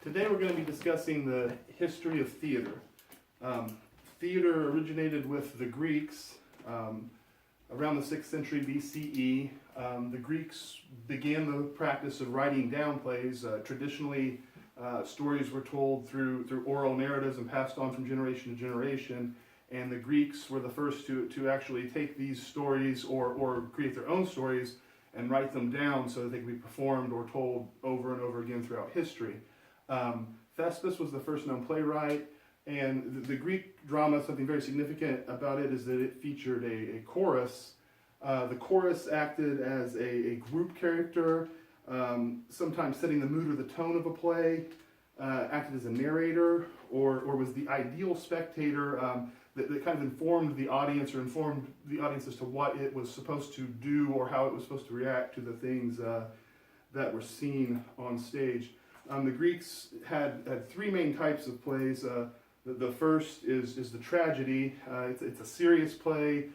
Today we're going to be discussing the history of theater. Theater originated with the Greeks around the 6th century BCE. The Greeks began the practice of writing down plays. Traditionally, stories were told through oral narratives and passed on from generation to generation. And the Greeks were the first to actually take these stories or create their own stories and write them down so that they could be performed or told over and over again throughout history. Thespis was the first known playwright, and the Greek drama, something very significant about it is that it featured a chorus. The chorus acted as a group character, sometimes setting the mood or the tone of a play, acted as a narrator, or was the ideal spectator that kind of informed the audience or informed the audience as to what it was supposed to do or how it was supposed to react to the things that were seen on stage. The Greeks had three main types of plays. The first is the tragedy. It's a serious play,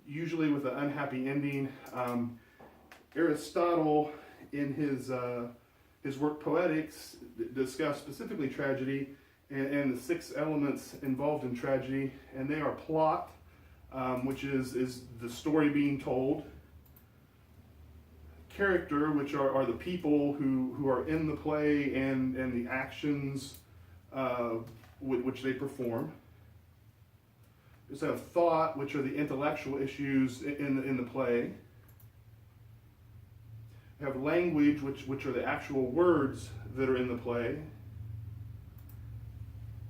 usually with an unhappy ending. Aristotle, in his work Poetics, discussed specifically tragedy and the six elements involved in tragedy, and they are plot, which is the story being told; character, which are the people who are in the play and the actions which they perform. You also have thought, which are the intellectual issues in the play. You have language, which are the actual words that are in the play.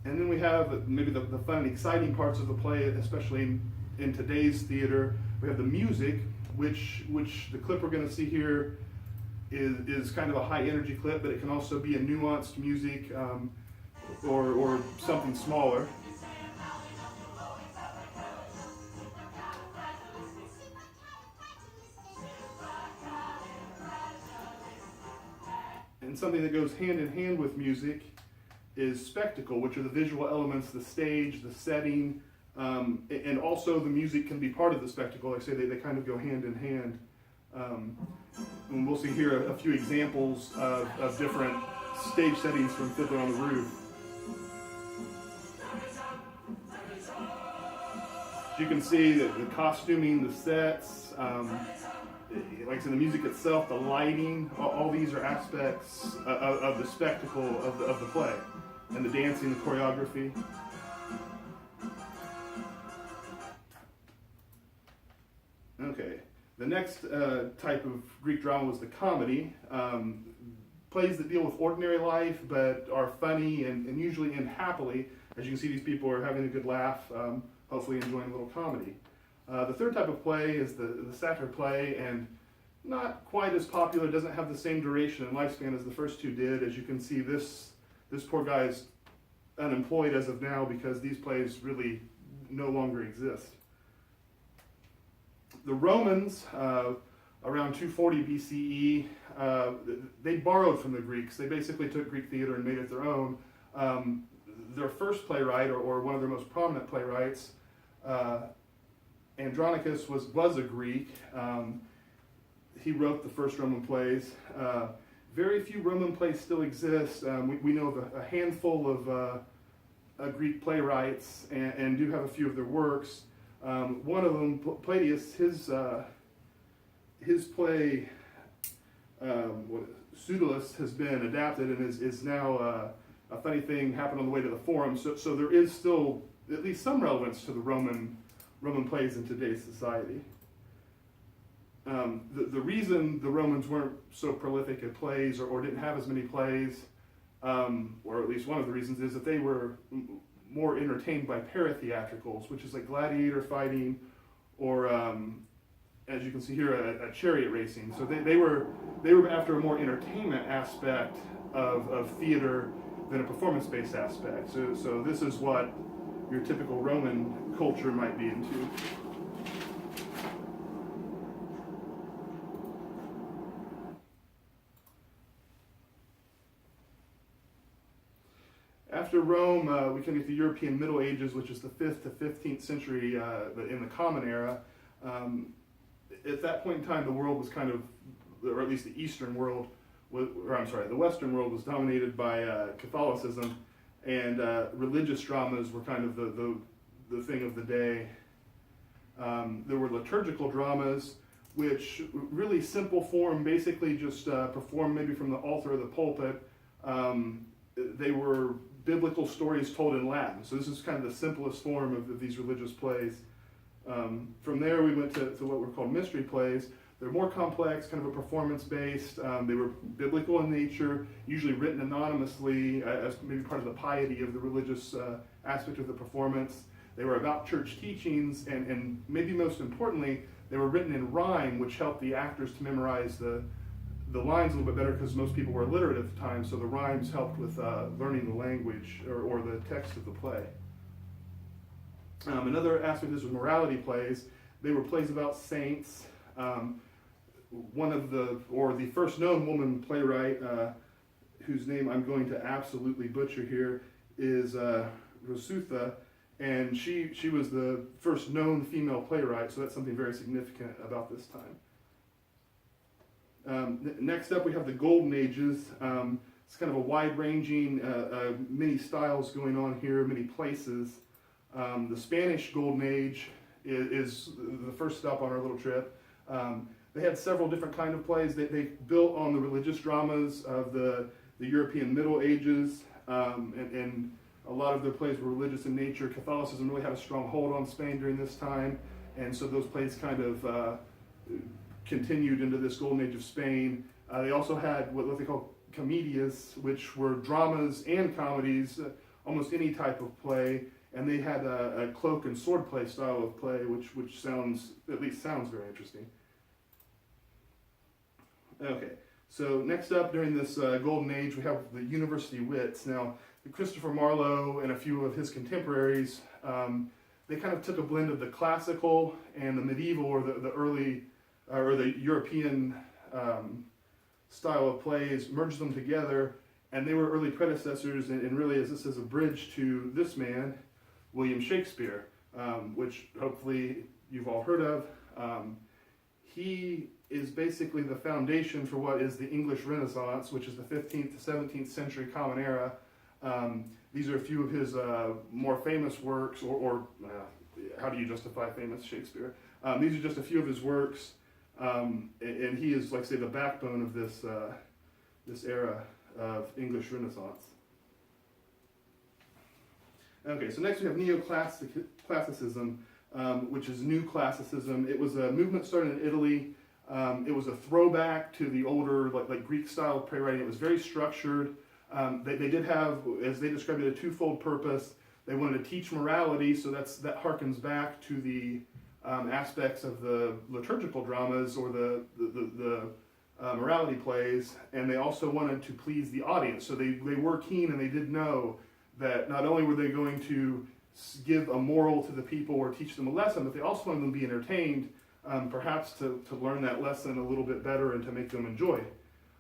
And then we have maybe the fun and exciting parts of the play, especially in today's theater. We have the music, which the clip we're going to see here is kind of a high energy clip, but it can also be a nuanced music or something smaller. And something that goes hand in hand with music is spectacle, which are the visual elements, the stage, the setting, and also the music can be part of the spectacle. Like I say, they kind of go hand in hand. And we'll see here a few examples of different stage settings from Fiddler on the Roof. You can see the costuming, the sets, like I said, the music itself, the lighting, all these are aspects of the spectacle of the play. And the dancing, the choreography. Okay, the next type of Greek drama was the comedy. Plays that deal with ordinary life but are funny and usually end happily. As you can see, these people are having a good laugh, hopefully enjoying a little comedy. The third type of play is the satyr play, and not quite as popular, doesn't have the same duration and lifespan as the first two did. As you can see, this poor guy is unemployed as of now because these plays really no longer exist. The Romans, around 240 BCE, they borrowed from the Greeks. They basically took Greek theater and made it their own. Their first playwright, or one of their most prominent playwrights, Andronicus, was a Greek. He wrote the first Roman plays. Very few Roman plays still exist. We know of a handful of Greek playwrights and do have a few of their works. One of them, Palladius, his play, Pseudolus, has been adapted and is now a funny thing happened on the way to the Forum. So there is still at least some relevance to the Roman plays in today's society. The reason the Romans weren't so prolific at plays or didn't have as many plays, or at least one of the reasons, is that they were more entertained by paratheatricals, which is like gladiator fighting or, as you can see here, a chariot racing. So they were after a more entertainment aspect of theater than a performance-based aspect. So this is what your typical Roman culture might be into. After Rome, we can get the European Middle Ages, which is the 5th to 15th century in the Common Era. At that point in time, the world was kind of, or at least the Eastern world, the Western world was dominated by Catholicism, and religious dramas were kind of the thing of the day. There were liturgical dramas, which really simple form, basically just performed maybe from the altar or the pulpit. They were biblical stories told in Latin. So this is kind of the simplest form of these religious plays. From there we went to what were called mystery plays. They're more complex, kind of a performance-based. They were biblical in nature, usually written anonymously as maybe part of the piety of the religious aspect of the performance. They were about church teachings, and maybe most importantly, they were written in rhyme, which helped the actors to memorize the lines a little bit better because most people were illiterate at the time, so the rhymes helped with learning the language or the text of the play. Another aspect of this was morality plays. They were plays about saints. The first known woman playwright, whose name I'm going to absolutely butcher here, is Rosutha, and she was the first known female playwright, so that's something very significant about this time. Next up we have the Golden Ages. It's kind of a wide-ranging, many styles going on here, many places. The Spanish Golden Age is the first stop on our little trip. They had several different kind of plays. They built on the religious dramas of the European Middle Ages, and a lot of their plays were religious in nature. Catholicism really had a strong hold on Spain during this time, and so those plays kind of continued into this golden age of Spain. They also had what they call comedias, which were dramas and comedies, almost any type of play, and they had a cloak and sword play style of play, which sounds very interesting. Okay, so next up during this golden age, we have the university wits. Now, Christopher Marlowe and a few of his contemporaries, they kind of took a blend of the classical and the medieval, or the early, or the European style of plays, merged them together, and they were early predecessors, and really as this is a bridge to this man, William Shakespeare, which hopefully you've all heard of. He is basically the foundation for what is the English Renaissance, which is the 15th to 17th century Common Era. These are a few of his more famous works, or how do you justify famous Shakespeare? These are just a few of his works, and he is, like I say, the backbone of this era of English Renaissance. Okay, so next we have Neoclassicism, which is new classicism. It was a movement started in Italy. It was a throwback to the older, like Greek style playwriting. It was very structured. They did have, as they described it, a twofold purpose. They wanted to teach morality, so that harkens back to the aspects of the liturgical dramas or the morality plays, and they also wanted to please the audience. So they were keen, and they did know that not only were they going to give a moral to the people or teach them a lesson, but they also wanted them to be entertained, perhaps to learn that lesson a little bit better and to make them enjoy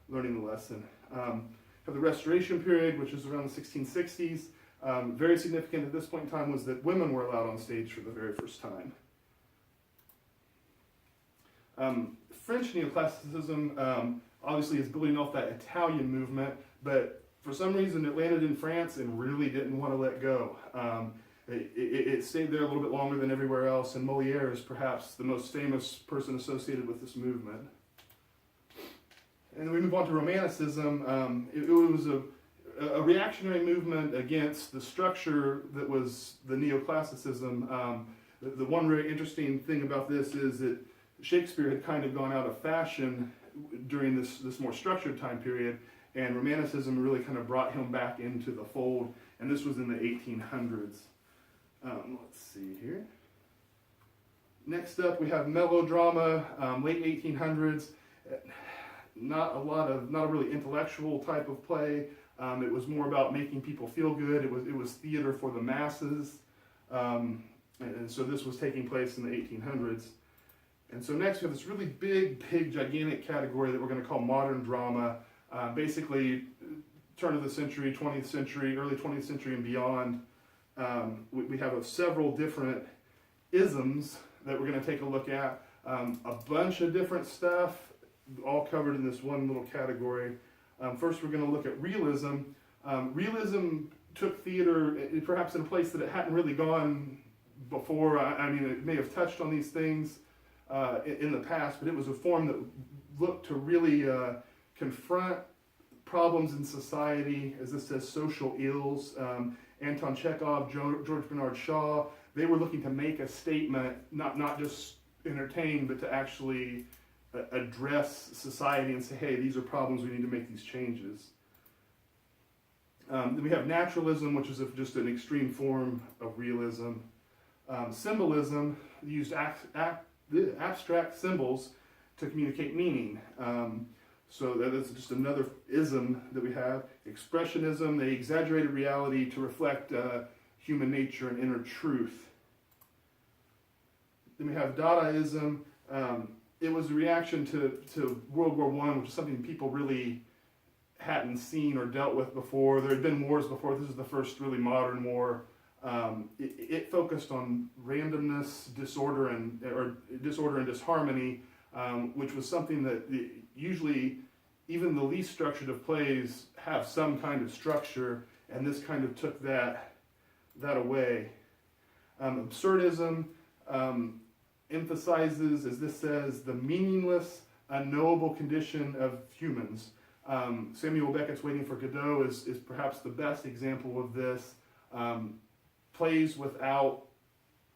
learning the lesson. For the Restoration period, which is around the 1660s, very significant at this point in time was that women were allowed on stage for the very first time. French neoclassicism obviously is building off that Italian movement, but for some reason it landed in France and really didn't want to let go. It stayed there a little bit longer than everywhere else, and Molière is perhaps the most famous person associated with this movement. And then we move on to Romanticism. It was a reactionary movement against the structure that was the neoclassicism. The one very interesting thing about this is that Shakespeare had kind of gone out of fashion during this more structured time period, and Romanticism really kind of brought him back into the fold, and this was in the 1800s. Let's see here. Next up, we have melodrama, late 1800s. Not a really intellectual type of play. It was more about making people feel good. It was theater for the masses, and so this was taking place in the 1800s. And so next we have this really big, gigantic category that we're going to call modern drama. Basically, turn of the century, 20th century, early 20th century and beyond. We have several different isms that we're going to take a look at. A bunch of different stuff, all covered in this one little category. First, we're going to look at realism. Realism took theater perhaps in a place that it hadn't really gone before. I mean, it may have touched on these things in the past, but it was a form that looked to really confront problems in society, as this says, social ills. Anton Chekhov, George Bernard Shaw, they were looking to make a statement, not just entertain, but to actually address society and say, hey, these are problems, we need to make these changes. Then we have naturalism, which is just an extreme form of realism. Symbolism used abstract symbols to communicate meaning. So that is just another ism that we have. Expressionism, they exaggerated reality to reflect human nature and inner truth. Then we have Dadaism. It was a reaction to World War I, which is something people really hadn't seen or dealt with before. There had been wars before. This is the first really modern war. It focused on randomness, disorder and disharmony, which was something that usually even the least structured of plays have some kind of structure, and this kind of took that away. Absurdism emphasizes, as this says, the meaningless, unknowable condition of humans. Samuel Beckett's Waiting for Godot is perhaps the best example of this. Plays without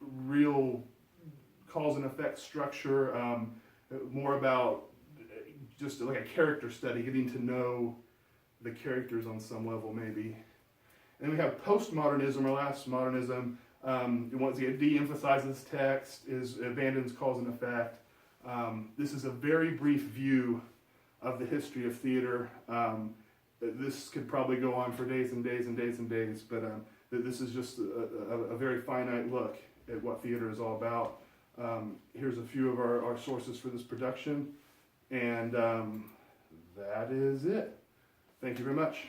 real cause and effect structure, more about just like a character study, getting to know the characters on some level maybe. And then we have postmodernism, or last modernism. Once again, de-emphasizes text, abandons cause and effect. This is a very brief view of the history of theater. This could probably go on for days and days and days and days, but this is just a very finite look at what theater is all about. Here's a few of our sources for this production, and that is it. Thank you very much.